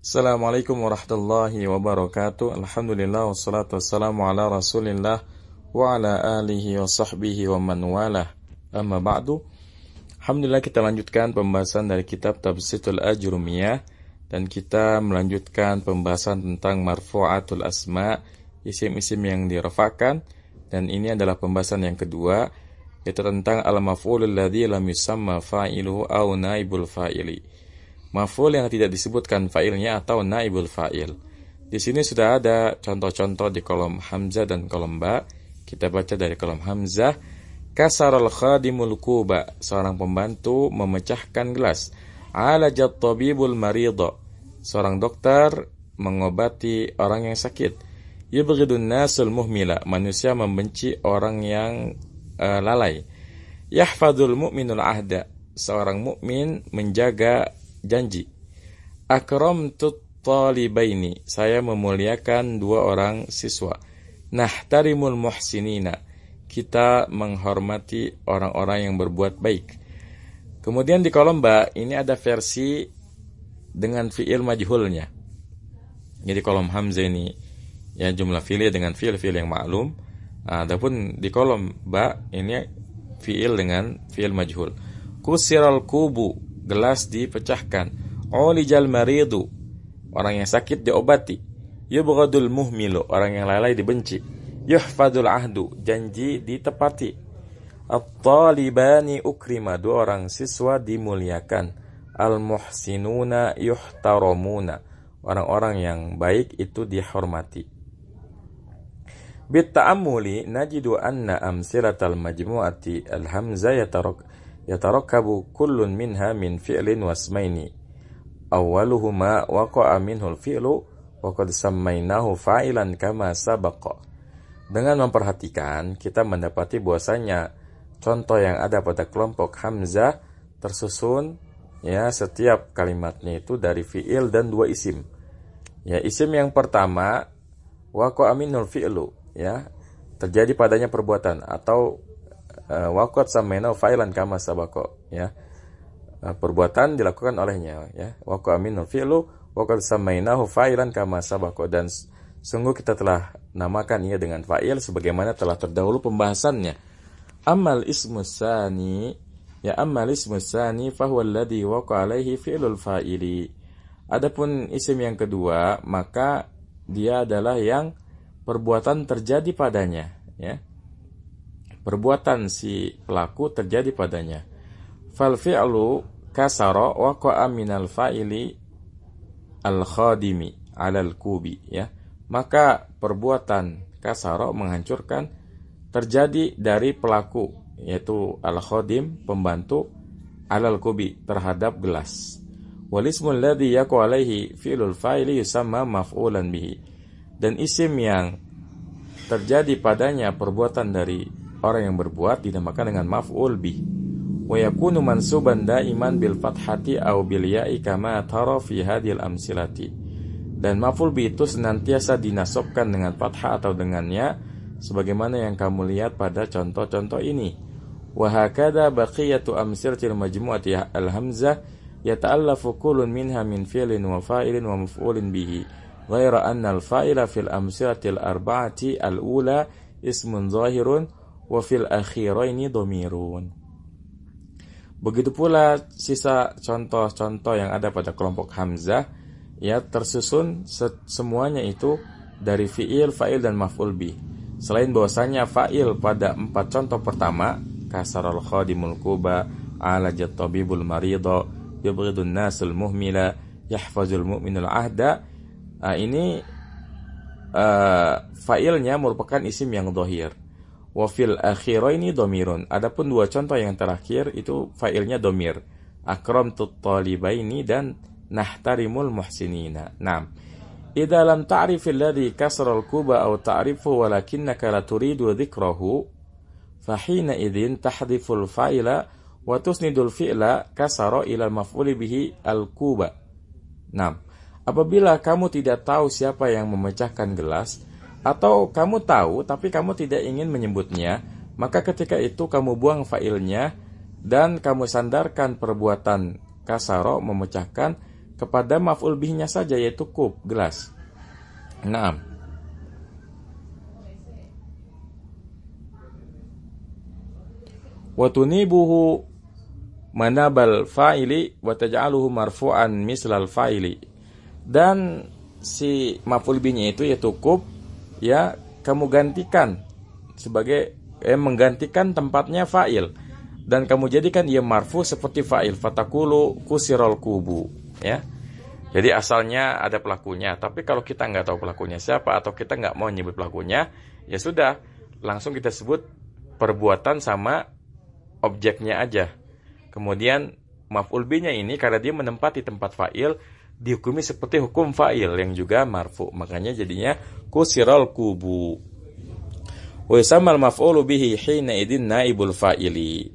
Assalamualaikum warahmatullahi wabarakatuh. Alhamdulillah wassalatu wassalamu ala Rasulillah wa ala alihi wa sahbihi wa man walah. Amma ba'du. Alhamdulillah kita lanjutkan pembahasan dari kitab Tabsitul Ajrumiyah dan kita melanjutkan pembahasan tentang marfu'atul asma, isim-isim yang dirafa'kan, dan ini adalah pembahasan yang kedua yaitu tentang al-maf'ulul ladzi lam yusamma fa'iluhu aw naibul fa'ili. Maf'ul yang tidak disebutkan fa'ilnya atau naibul fa'il. Di sini sudah ada contoh-contoh di kolom hamzah dan kolom ba. Kita baca dari kolom hamzah. Kasaral khadimul kuba, seorang pembantu memecahkan gelas. Alajat tabibul maridha, seorang dokter mengobati orang yang sakit. Yubghidun nasul muhmila, manusia membenci orang yang lalai. Yahfadul mu'minul ahda, seorang mukmin menjaga janji. Akramtut talibaini, saya memuliakan dua orang siswa. Nahtarimul muhsinina, kita menghormati orang-orang yang berbuat baik. Kemudian di kolom ba ini ada versi dengan fi'il majhulnya. Jadi kolom hamzah ini ya jumlah fi'il dengan fi'il yang maklum. Adapun di kolom ba ini fi'il dengan fi'il majhul. Kusiral kubu, gelas dipecahkan. Ulijal maridu, orang yang sakit diobati. Yubghadul muhmilu, orang yang lalai dibenci. Yuhfadul ahdu, janji ditepati. At-talibani ukrima, dua orang siswa dimuliakan. Al-muhsinuna yuhtaramuna, orang-orang yang baik itu dihormati. Bitta'ammuli najidu anna amsilatal majmu'ati al-hamzah yatarakkabu kullun minha min fi'lin wasmaini. Awwaluhuma waqa'a minhul fi'lu wa qad sammaynahu fa'ilan kama sabaqa. Dengan memperhatikan, kita mendapati bahwasanya contoh yang ada pada kelompok hamzah tersusun ya setiap kalimatnya itu dari fi'il dan dua isim. Ya, isim yang pertama waqa'a minhul fi'lu, ya, terjadi padanya perbuatan, atau waqad sammainahu fa'ilan kama sabaqa, ya, perbuatan dilakukan olehnya, ya. Waqa'a minhul fi'lu wa qad sammainahu fa'ilan kama sabaqa, dan sungguh kita telah namakan ia dengan fa'il sebagaimana telah terdahulu pembahasannya. Ammal ismus tsani, ya, ammal ismus tsani fa huwa alladhi waqa'a alaihi fi'lul fa'ili. Adapun isim yang kedua, maka dia adalah yang perbuatan terjadi padanya, ya. Perbuatan si pelaku terjadi padanya. Fal fi'lu kasara waqa'a minal fa'ili al-khadimi 'alal kubi, ya. Maka perbuatan kasara menghancurkan terjadi dari pelaku, yaitu al-khadim, pembantu, 'alal kubi, terhadap gelas. Wal ismul ladzi yaqa'u 'alaihi fi'lul fa'ili yusamma maf'ulan bihi. Dan isim yang terjadi padanya perbuatan dari orang yang berbuat dinamakan dengan maf'ul bih. Wa yakunu mansuban daiman bil fathati aw bil ya'i kama tara fi hadhil amsilati. Dan maf'ul bih itu senantiasa dinasabkan dengan fathah atau dengan ya, sebagaimana yang kamu lihat pada contoh-contoh ini. Wa hakadha baqiyatu amsilatil majmu'ati al-hamzah yata'allafu kullun minha min fi'lin wa fa'ilin wa maf'ulin bihi. Ghaira anna al-fa'ila fil amsilatil arba'ati al-ula ismun zahirun wa fil akhiraini dhamirun. Begitu pula sisa contoh-contoh yang ada pada kelompok hamzah, ya, tersusun semuanya itu dari fi'il, fa'il dan maf'ul bih. Selain bahwasanya fa'il pada 4 contoh pertama, kasaral khadimul kuba, alajat tabibul maridha, yubghidun nasul muhmila, yahfazul mu'minul ahda, ini fa'ilnya merupakan isim yang dhahir. Wa fil akhiraini dhamirun. Adapun dua contoh yang terakhir itu fa'ilnya dhamir. Akramtut talibaini dan nahtarimul muhsinina. Naam. Idza lam ta'rif alladhi kasara al-kuba aw ta'rifu walakinnaka la turidu dhikrahu fa hina idzin tahdhiful fa'ila wa tusnidul fi'la kasara ila al-maf'uli bihi al-kuba. Naam. Apabila kamu tidak tahu siapa yang memecahkan gelas, atau kamu tahu tapi kamu tidak ingin menyebutnya, maka ketika itu kamu buang fa'ilnya dan kamu sandarkan perbuatan kasaro, memecahkan, kepada maf'ul bihnya saja, yaitu kub, gelas. Naam. Wa tunibuhu manabal fa'ili wa taj'aluhu marfu'an mislal fa'ili. Dan si maf'ul bihnya itu yaitu kub, ya kamu gantikan sebagai menggantikan tempatnya fa'il, dan kamu jadikan ia marfu seperti fa'il, fatakulu kusirol kubu, ya. Jadi asalnya ada pelakunya, tapi kalau kita nggak tahu pelakunya siapa atau kita nggak mau nyebut pelakunya, ya sudah, langsung kita sebut perbuatan sama objeknya aja. Kemudian maf'ul bihnya ini karena dia menempati tempat fa'il, dihukumi seperti hukum fa'il yang juga marfu, makanya jadinya kusirol kubu. Wa yusammal maf'ulu bihi hina idin naibul fa'ili.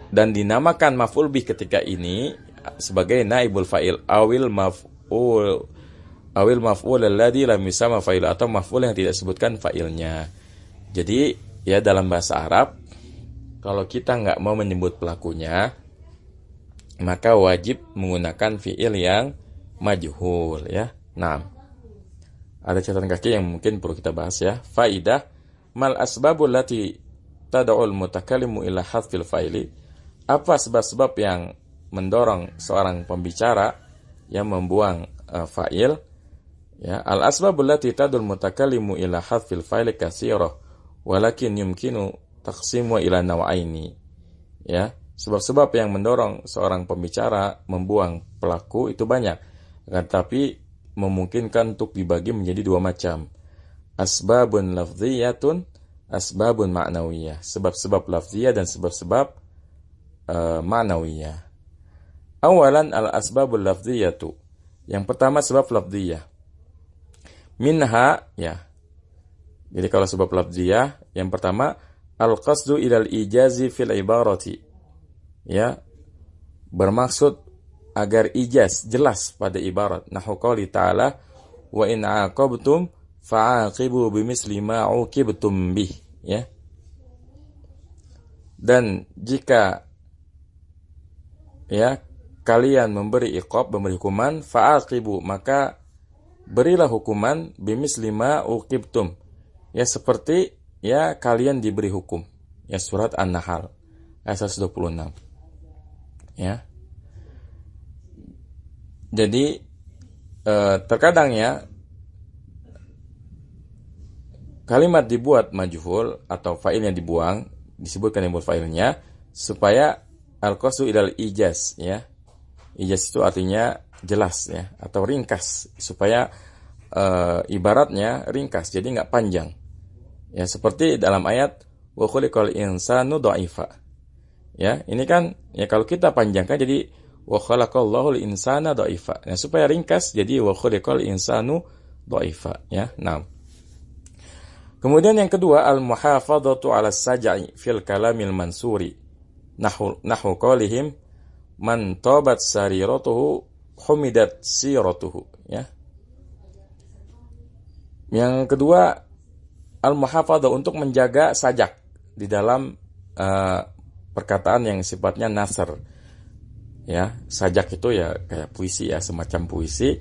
Dan dinamakan maf'ul bih ketika ini sebagai naibul fa'il awil maf'ul alladhi lam yusamma fa'il, atau maf'ul yang tidak disebutkan fa'ilnya. Jadi ya dalam bahasa Arab kalau kita nggak mau menyebut pelakunya, maka wajib menggunakan fi'il yang majhul, ya. Nah, ada catatan kaki yang mungkin perlu kita bahas, ya. Faidah, mal asbabul lati tad'ul mutakallimu ila hadfil fa'ili. Apa sebab-sebab yang mendorong seorang pembicara yang membuang fa'il? Ya, al asbabul lati tad'ul mutakallimu ila hadfil fa'ili katsirah, walakin yumkinu taqsimu ila naw'aini. Ya, sebab-sebab yang mendorong seorang pembicara membuang pelaku itu banyak, tetapi memungkinkan untuk dibagi menjadi dua macam. Asbabun lafziyatun, asbabun ma'nawiyah. Sebab-sebab lafziyah dan sebab-sebab ma'nawiyah. Awalan al-asbabul lafziyatu. Yang pertama sebab lafziyah. Minha, ya. Jadi kalau sebab lafziyah, yang pertama al-qasdu ilal ijazi fil ibarati. Ya. Bermaksud agar ijaz jelas pada ibarat. Nahu qouli ta'ala wa in 'aqabtum fa'aqibu bimisli ma 'uqibtum bih, ya. Dan jika ya kalian memberi iqab, memberi hukuman, fa'aqibu, maka berilah hukuman bimisli ma 'uqibtum, ya seperti ya kalian diberi hukum. Ya, surat An-Nahl ayat 126. Ya. Jadi terkadang ya kalimat dibuat majhul atau fa'ilnya dibuang, disebutkan yang buat fa'ilnya supaya al-qasdu ilal ijaz, ya. Ijaz itu artinya jelas, ya, atau ringkas, supaya ibaratnya ringkas, jadi nggak panjang. Ya, seperti dalam ayat wa khuliqal insanu dha'ifa. Ya, ini kan ya kalau kita panjangkan jadi wa khalaqallahu al-insana dha'ifa. Nah, supaya ringkas jadi wa khuliqal insanu dha'ifa, ya. Nah. Kemudian yang kedua al-muhafadzatu 'ala as-saj'i fil kalamil mansuri. Nahu qaulihim man tabat sariratuhu humidat siratuhu, ya. Yang kedua al-muhafadzah, untuk menjaga sajak di dalam perkataan yang sifatnya nasr. Ya, sajak itu ya kayak puisi, ya, semacam puisi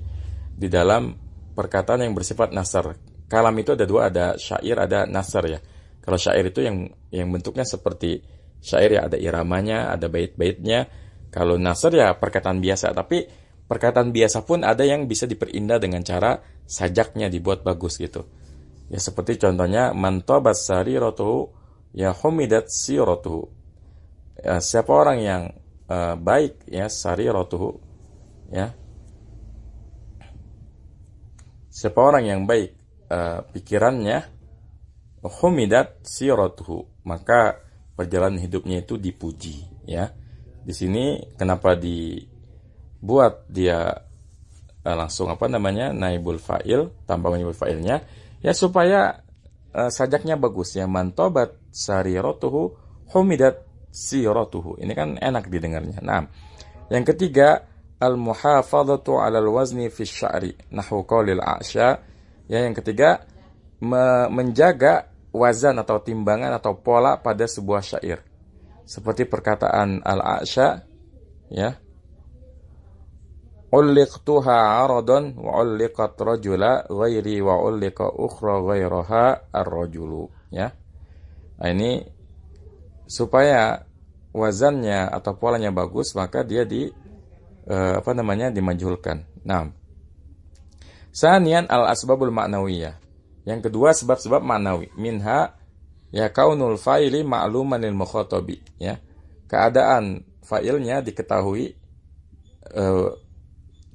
di dalam perkataan yang bersifat nasr. Kalam itu ada dua, ada syair, ada nasr, ya. Kalau syair itu yang bentuknya seperti syair, ya, ada iramanya, ada bait-baitnya. Kalau nasr ya perkataan biasa, tapi perkataan biasa pun ada yang bisa diperindah dengan cara sajaknya dibuat bagus gitu. Ya, seperti contohnya man tabat sariratuhu ya humidat siratuhu. Ya, siapa orang yang baik, ya, sariratuhu, ya, siapa orang yang baik pikirannya, humidat siratuhu, maka perjalanan hidupnya itu dipuji, ya. Di sini kenapa dibuat dia langsung naibul fa'il tanpa menyebut fa'ilnya, ya supaya sajaknya bagus, ya, man tabat sariratuhu humidat siratuhu. Ini kan enak didengarnya. Nah, yang ketiga al-muhafadzatu 'alal wazni fi sya'ri nahwu qaulil a'sya. Ya, yang ketiga menjaga wazan atau timbangan atau pola pada sebuah syair. Seperti perkataan al-a'sya, ya. ulliqtuha 'aradan wa ulliqat rajula ghairi wa ulliqa ukhra ghairaha ar-rajulu, ya. Nah, ini supaya wazannya atau polanya bagus, maka dia dimajhulkan. Nah, sanian al-asbabul ma'nawiyah. Yang kedua, sebab-sebab ma'nawi. Minha ya kaunul fa'ili ma'luman lil mukhatabi, ya. Keadaan fa'ilnya diketahui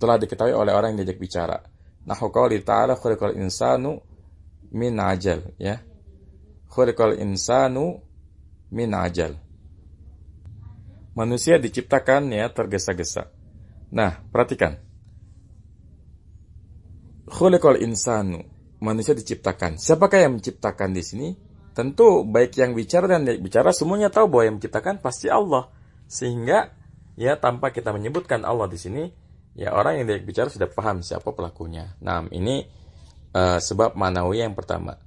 telah diketahui oleh orang yang diajak bicara. Nahu qouli ta'ala khuliqal insanu min ajal, ya. Khuliqal insanu min ajal. Manusia diciptakan ya tergesa-gesa. Nah, perhatikan. Khuliqal insanu, manusia diciptakan. Siapakah yang menciptakan di sini? Tentu baik yang bicara dan yang bicara semuanya tahu bahwa yang menciptakan pasti Allah. Sehingga ya tanpa kita menyebutkan Allah di sini, ya orang yang diajak bicara sudah paham siapa pelakunya. Nah, ini sebab manawi yang pertama.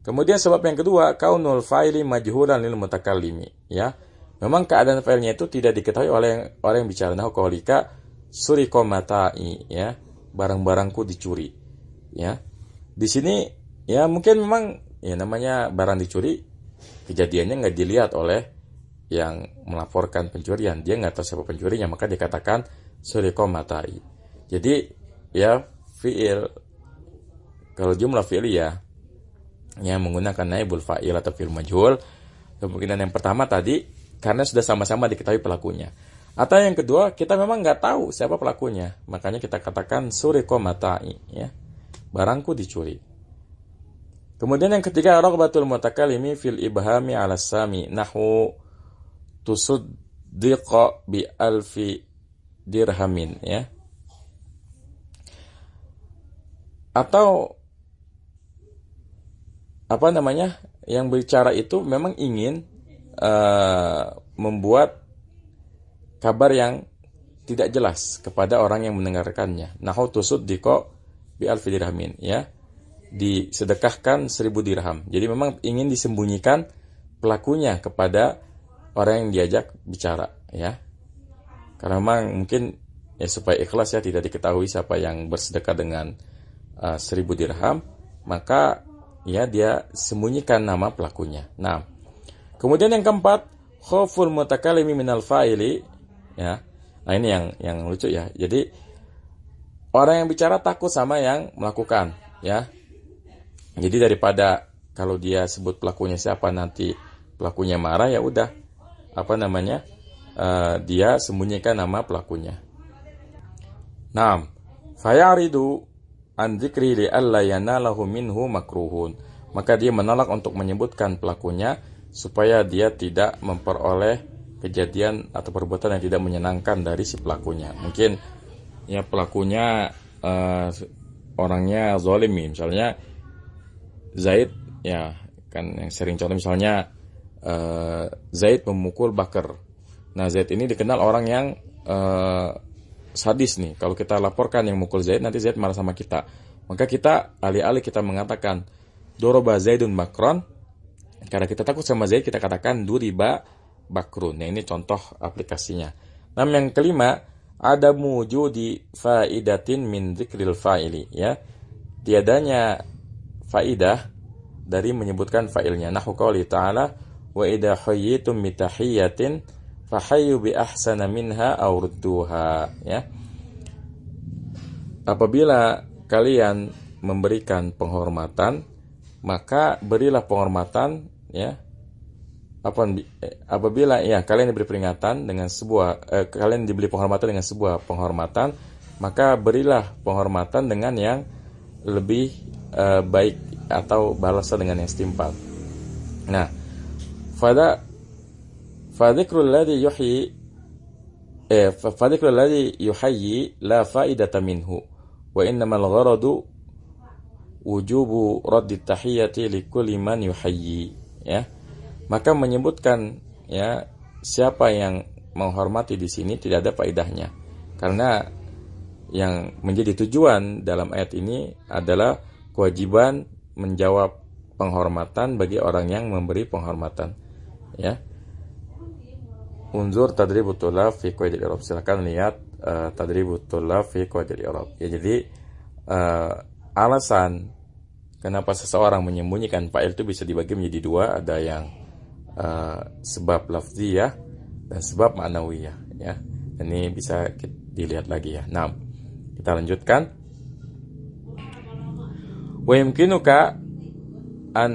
Kemudian sebab yang kedua, kaunul fa'ili majhulan lil mutakallimi, ya. Memang keadaan fa'ilnya itu tidak diketahui oleh orang yang bicara. Nah, qaulika suriqa mata'i, ya. Barang-barangku dicuri, ya. Di sini ya mungkin memang ya namanya barang dicuri, kejadiannya nggak dilihat oleh yang melaporkan pencurian. Dia nggak tahu siapa pencurinya, maka dikatakan suriqa mata'i. Jadi ya fi'il, kalau jumlah fi'liyah yang menggunakan naibul fa'il atau fi'il majhul, kemungkinan yang pertama tadi karena sudah sama-sama diketahui pelakunya. Atau yang kedua, kita memang nggak tahu siapa pelakunya, makanya kita katakan suriqa mata'i, ya. Barangku dicuri. Kemudian yang ketiga, raghbatul mutakallimi fil ibhami 'ala sami nahwu tusuddiqa bi alfi dirhamin, ya. Atau yang bicara itu memang ingin membuat kabar yang tidak jelas kepada orang yang mendengarkannya. Nahu tusuddiqa bi alfi dirhamin, ya. Disedekahkan 1000 dirham. Jadi memang ingin disembunyikan pelakunya kepada orang yang diajak bicara, ya. Karena memang mungkin ya supaya ikhlas, ya, tidak diketahui siapa yang bersedekah dengan 1000 dirham, maka ya dia sembunyikan nama pelakunya. Nah, kemudian yang keempat, khauful mutakallimi minal fa'ili, ya. Nah, ini yang lucu, ya. Jadi orang yang bicara takut sama yang melakukan, ya. Jadi daripada kalau dia sebut pelakunya siapa nanti pelakunya marah, ya udah dia sembunyikan nama pelakunya. Naam, fayaridu an dzikri li alla yanalahu minhu makruhun. Maka dia menolak untuk menyebutkan pelakunya supaya dia tidak memperoleh kejadian atau perbuatan yang tidak menyenangkan dari si pelakunya. Mungkin ya pelakunya orangnya zalimi, misalnya Zaid, ya kan yang sering contoh misalnya Zaid memukul Bakar. Nah, Zaid ini dikenal orang yang sadis nih. Kalau kita laporkan yang mukul Zaid, nanti Zaid marah sama kita. Maka kita alih-alih kita mengatakan doroba Zaidun Bakron, karena kita takut sama Zaid, kita katakan duriba Bakrun. Nah, ini contoh aplikasinya. Nah, yang kelima, ada wujudi faidatin min dzikril fa'ili, ya. Tiadanya faidah dari menyebutkan fa'ilnya. Nahu qouli ta'ala wa idza hayyitum bi tahiyyatin fahayyu bi ahsana minha aw rudduha, ya. Apabila kalian memberikan penghormatan, maka berilah penghormatan, ya. Apabila ya kalian diberi peringatan dengan kalian diberi penghormatan dengan sebuah penghormatan, maka berilah penghormatan dengan yang lebih baik atau balaslah dengan yang setimpal. Nah, fadhikrul ladzi yuhayyi la faidata minhu wa innamal gharadu wujubu raddi tahiyyati likulli man yuhayyi, ya. Maka menyebutkan ya siapa yang menghormati di sini tidak ada faedahnya, karena yang menjadi tujuan dalam ayat ini adalah kewajiban menjawab penghormatan bagi orang yang memberi penghormatan, ya. unzur tadribut tulab fi qawaidil i'rab. Silakan lihat tadribut tulab fi qawaidil i'rab. Ya, jadi alasan kenapa seseorang menyembunyikan fa'il itu bisa dibagi menjadi dua, ada yang sebab lafziyah dan sebab ma'nawiyah, ya. Ini bisa dilihat lagi, ya. Nah, kita lanjutkan. Wa yumkinuka an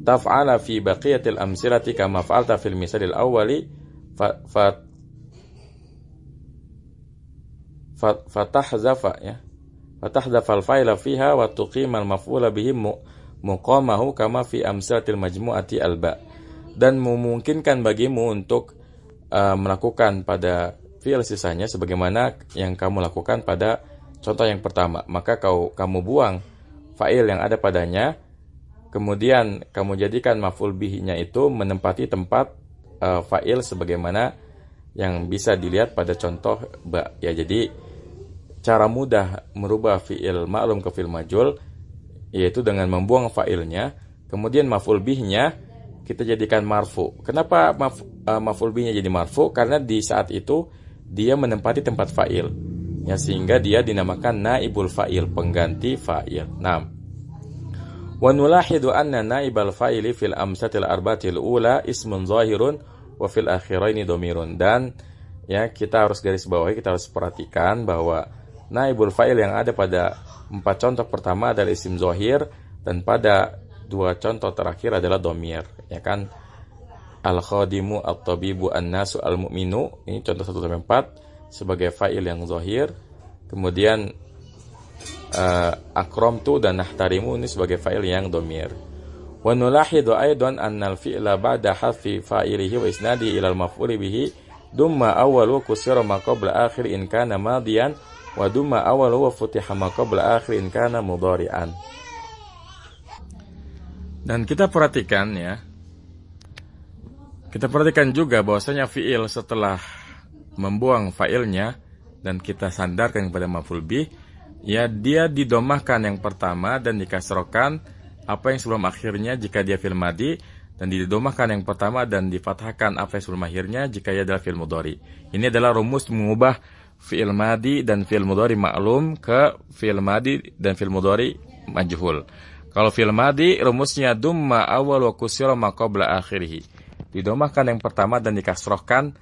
taf'ala fi baqiyatil amsilati kama fa'alta fil misalil awwali fatahzafa, ya, fatahzafal fa'ila fiha wa tuqimal maf'ula bihi muqamahu kama fi amsilatil majmu'ati alba. Dan memungkinkan bagimu untuk melakukan pada fi'il sisanya sebagaimana yang kamu lakukan pada contoh yang pertama. Maka kamu buang fa'il yang ada padanya, kemudian kamu jadikan maf'ul bihi-nya itu menempati tempat fa'il sebagaimana yang bisa dilihat pada contoh ba. Ya, jadi cara mudah merubah fi'il ma'lum ke fi'il majhul yaitu dengan membuang fa'ilnya, kemudian maf'ul bihi-nya kita jadikan marfu. Kenapa maf'ul bihi-nya jadi marfu? Karena di saat itu dia menempati tempat fa'il, ya, sehingga dia dinamakan naibul fa'il, pengganti fa'il. Nah, wa nulahidu anna naibal fa'ili fil amsatil arba'atil ula ismun zahirun wa fil akhiraini dhamirun. Dan ya, kita harus garis bawahi, kita harus perhatikan bahwa naibul fa'il yang ada pada 4 contoh pertama adalah isim zahir, dan pada 2 contoh terakhir adalah dhamir, ya kan. Al-khadimu, at-tabibu, an-nasu, al-mu'minu, ini contoh 1-4 sebagai fa'il yang zahir. Kemudian akramtu dan nahtarimu ini sebagai fa'il yang dhamir. Wa nulahidu aidan anna al-fi'la ba'da hadfi fa'ilihi wa isnadihi ila al-maf'uli bihi dumma awwal wa kusira ma qabla akhir in kana madiyan wa dumma awwal wa futiha ma qabla akhir in kana mudhari'an. Dan kita perhatikan, ya, kita perhatikan juga bahwasanya fi'il setelah membuang fa'ilnya dan kita sandarkan kepada maf'ul bih, ya, dia didomahkan yang pertama dan dikasrokan apa yang sebelum akhirnya jika dia fi'il madi, dan didomahkan yang pertama dan difathahkan apa yang sebelum akhirnya jika ia adalah fi'il mudhari. Ini adalah rumus mengubah fi'il madi dan fi'il mudhari ma'lum ke fi'il madi dan fi'il mudhari majhul. Kalau fi'il madi rumusnya dumma awal wa kusira ma qabla akhirih. Didomahkan yang pertama dan dikasrohkan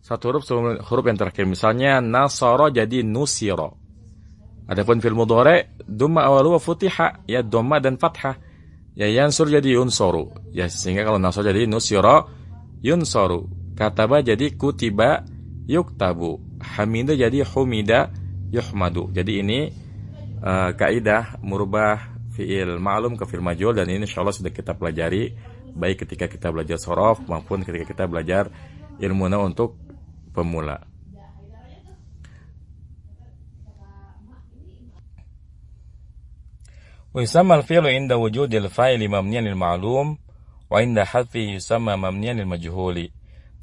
satu huruf sebelum huruf yang terakhir. Misalnya nasara jadi nusira. Adapun fi'il mudhari dumma awal wa futiha, ya, dhamma dan fathah. Ya, yansur jadi yunsoru. Ya, sehingga kalau nasara jadi nusira yunsoru. Kataba jadi kutiba yuktabu. Hamida jadi humida yuhmadu. Jadi ini kaidah merubah fi'il ma'lum ke fi'il majhul, dan ini insyaallah sudah kita pelajari baik ketika kita belajar shorof maupun ketika kita belajar ilmu nahwu untuk pemula. Wa yusamma al-fi'lu inda wujudil fa'ili mabniyan lil ma'lum wa inda hadfi yusamma mabniyan lil majhuli.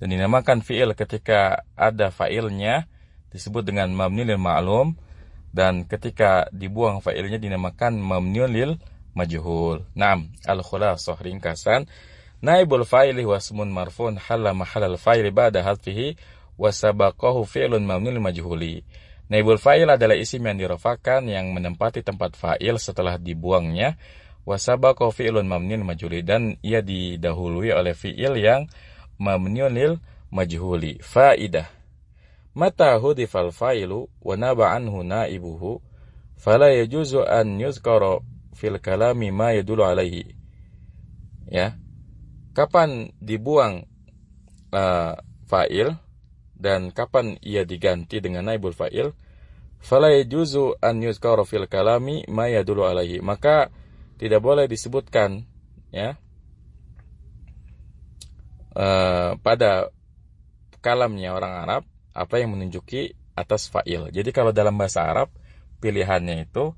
Dan dinamakan fi'il ketika ada fa'ilnya disebut dengan mabni lil ma'lum, dan ketika dibuang fa'ilnya dinamakan mabniun lil majhul. Naam, al-khulasah, ringkasan. Naibul fa'ili wa ismun marfu'un halla mahallal fa'ili ba'da hadfihi wa sabaqahu fi'lun mabniun lil majhuli. Naibul fa'il adalah isim yang dirafa'kan yang menempati tempat fa'il setelah dibuangnya, wa sabaqahu fi'lun mabniun lil majhuli, dan ia didahului oleh fi'il yang mabniun lil majhuli. Faidah: mata hudifal fa'ilu wa naba anhu naibuhu fala yajuzu an yuzkara fil kalami ma yadullu alaihi. Ya, kapan dibuang fa'il dan kapan ia diganti dengan naibul fa'il, fala yajuzu an yuzkara fil kalami ma yadullu alaihi, maka tidak boleh disebutkan, ya, pada kalamnya orang Arab apa yang menunjuki atas fa'il. Jadi kalau dalam bahasa Arab pilihannya itu,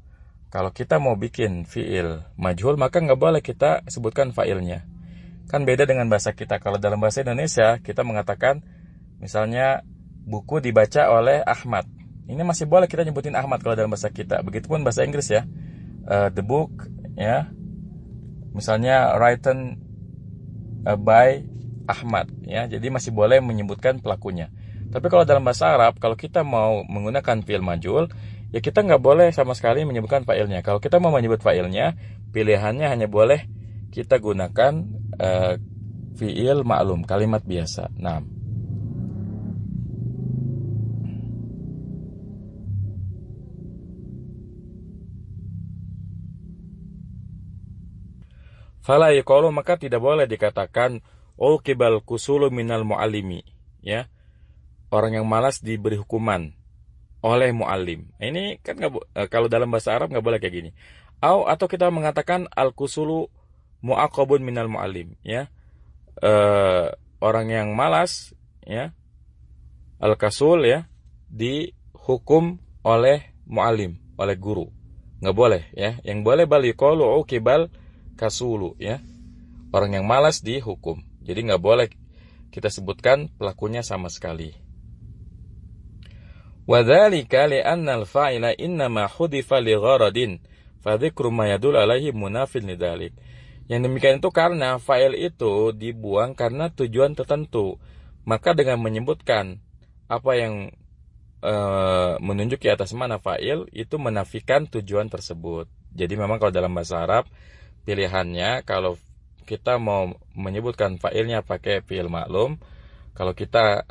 kalau kita mau bikin fi'il majhul maka nggak boleh kita sebutkan fa'ilnya. Kan beda dengan bahasa kita. Kalau dalam bahasa Indonesia kita mengatakan misalnya buku dibaca oleh Ahmad. Ini masih boleh kita nyebutin Ahmad kalau dalam bahasa kita. Begitupun bahasa Inggris, ya. The book, ya. Misalnya written by Ahmad ya. Jadi masih boleh menyebutkan pelakunya. Tapi kalau dalam bahasa Arab, kalau kita mau menggunakan fi'il majhul, ya kita nggak boleh sama sekali menyebutkan fa'ilnya. Kalau kita mau menyebut fa'ilnya, pilihannya hanya boleh kita gunakan fi'il ma'lum, kalimat biasa. Nah, fala yuqalu, maka tidak boleh dikatakan uqibal kusulu minal muallimi, ya. Orang yang malas diberi hukuman oleh muallim. Ini kan kalau dalam bahasa Arab nggak boleh kayak gini. Atau kita mengatakan al kusulu muaqabun minal muallim, ya. Orang yang malas, ya, al kasul, ya, dihukum oleh muallim, oleh guru. Nggak boleh, ya. Yang boleh bal yuqalu uqibal kasulu, ya. Orang yang malas dihukum. Jadi nggak boleh kita sebutkan pelakunya sama sekali. Wadzalika li'anna al-fa'ila innama hudifa li gharadin fa dzikru ma yadul alaihi munafil lidzalik. Yang demikian itu karena fa'il itu dibuang karena tujuan tertentu. Maka dengan menyebutkan apa yang menunjuk di atas mana fa'il, itu menafikan tujuan tersebut. Jadi memang kalau dalam bahasa Arab, pilihannya kalau kita mau menyebutkan fa'ilnya pakai fi'il ma'lum, kalau kita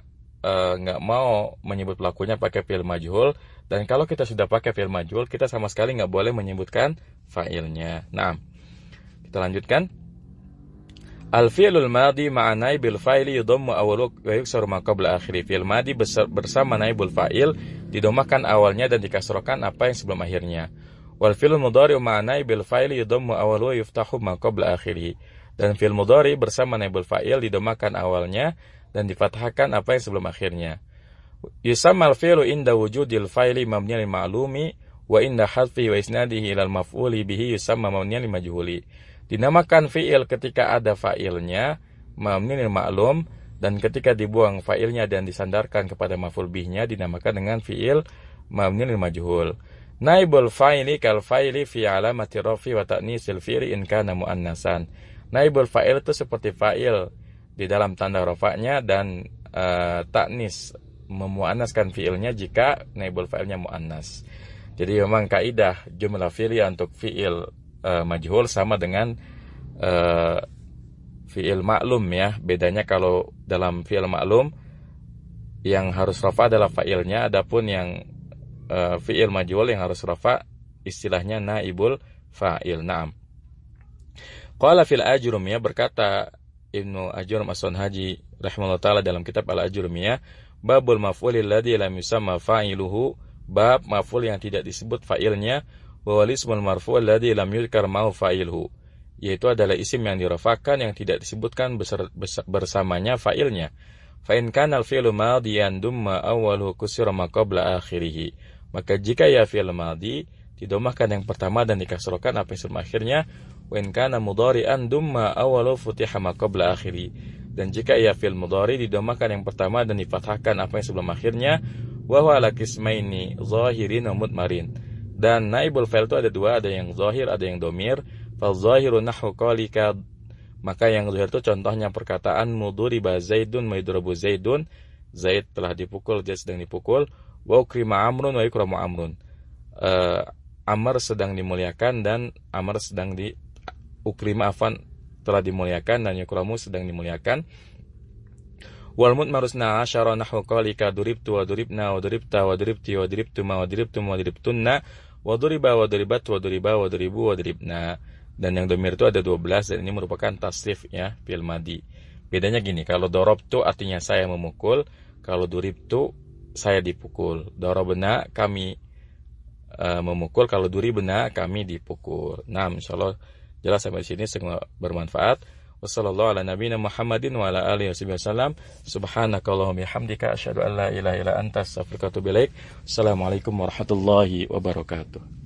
nggak mau menyebut pelakunya pakai fi'il majhul, dan kalau kita sudah pakai fi'il majhul, kita sama sekali nggak boleh menyebutkan fa'ilnya. Nah, kita lanjutkan. Al-fi'lul madhi ma'a naibil fa'ili yudhammu awwalu wa yuksaru ma qabla akhiri. Fi'il madhi bersama naibul fa'il didomakan awalnya dan dikasrokan apa yang sebelum akhirnya. Wal fi'lul mudhari ma'a naibil fa'ili yudhammu awwalu wa yuftahu ma qabla akhiri. Dan fi'il mudhari bersama naibul fa'il didomakan awalnya dan difathahkan apa yang sebelum akhirnya. Yusammal fi'lu inda wujudil fa'ili mabniyan lil ma'lumi wa inda hadfi wa isnadihi ilal maf'uli bihi yusamma mabniyan lil majhuli. Dinamakan fi'il ketika ada fa'ilnya mabniyan lil ma'lum, dan ketika dibuang fa'ilnya dan disandarkan kepada maf'ul bihnya dinamakan dengan fi'il mabniyan lil majhul. Naibul fa'ili kal fa'ili fi alamati rafi wa ta'nisil fi'li in kana muannasan. Naibul fa'il itu seperti fa'il di dalam tanda rafa'nya dan ta'nis memuannaskan fi'ilnya jika naibul fa'ilnya muannas. Jadi memang kaidah jumlah fi'liyah untuk fi'il majhul sama dengan fi'il ma'lum, ya. Bedanya kalau dalam fi'il ma'lum yang harus rafa adalah fa'ilnya, adapun yang fi'il majhul yang harus rafa istilahnya naibul fa'il. Naam. Qala fil ajrumiyah, berkata Ibnu Ajrum As-Sunhaji rahimahullah taala dalam kitab Al-Ajrumiyah, babul maf'ulil ladzi lam yusamma fa'iluhu, bab maf'ul yang tidak disebut fa'ilnya, wa walismul marfu' alladzi lam yuzkar ma'u fa'iluhu, yaitu adalah isim yang dirafakan yang tidak disebutkan bersamanya fa'ilnya. Fa in kana al-fi'lu madhiyan dumma awwaluhu kusira ma qabla akhirih, maka jika ya fi'il madhi didomahkan yang pertama dan dikasrokan apa yang sebelum akhirnya. Wa in kana mudhari'an dumma awwalu futiha ma qabla akhiri, dan jika ia fi'il mudhari didomahkan yang pertama dan difathahkan apa yang sebelum akhirnya. Wa huwa ala qismaini zahirin wa mudmarin, dan naibul fa'il itu ada dua, ada yang zahir, ada yang domir. Fal zahiru nahwu qalika, maka yang zahir itu contohnya perkataan mudhuriba zaidun maidrubu zaidun, Zaid telah dipukul, Zaid sedang dipukul. Wa ukrima amrun wa yukramu amrun, Amr sedang dimuliakan dan Amr sedang ukrima afan telah dimuliakan dan yukramu sedang dimuliakan. Wal mudmarusna asyara nahwu qalika duribtu wa duribna wa duribta wa duribti wa duribtuma wa duribtum wa duribtunna wa duriba wa duribat wa duriba wa duribu wa duribna. Dan yang domir itu ada 12, dan ini merupakan tasrif, ya, fi'il madhi. Bedanya gini, kalau dorobtu artinya saya memukul, kalau duribtu saya dipukul. Dorobna kami memukul, kalau duribna kami dipukul. Nah, insyaallah jelas sampai sini, semua bermanfaat. Wassallallahu ala nabiyina Muhammadin wa ala alihi wasallam. Subhanakallahumma bihamdika asyhadu an la ilaha illa anta astaghfiruka wa atubu ilaik. Assalamualaikum warahmatullahi wabarakatuh.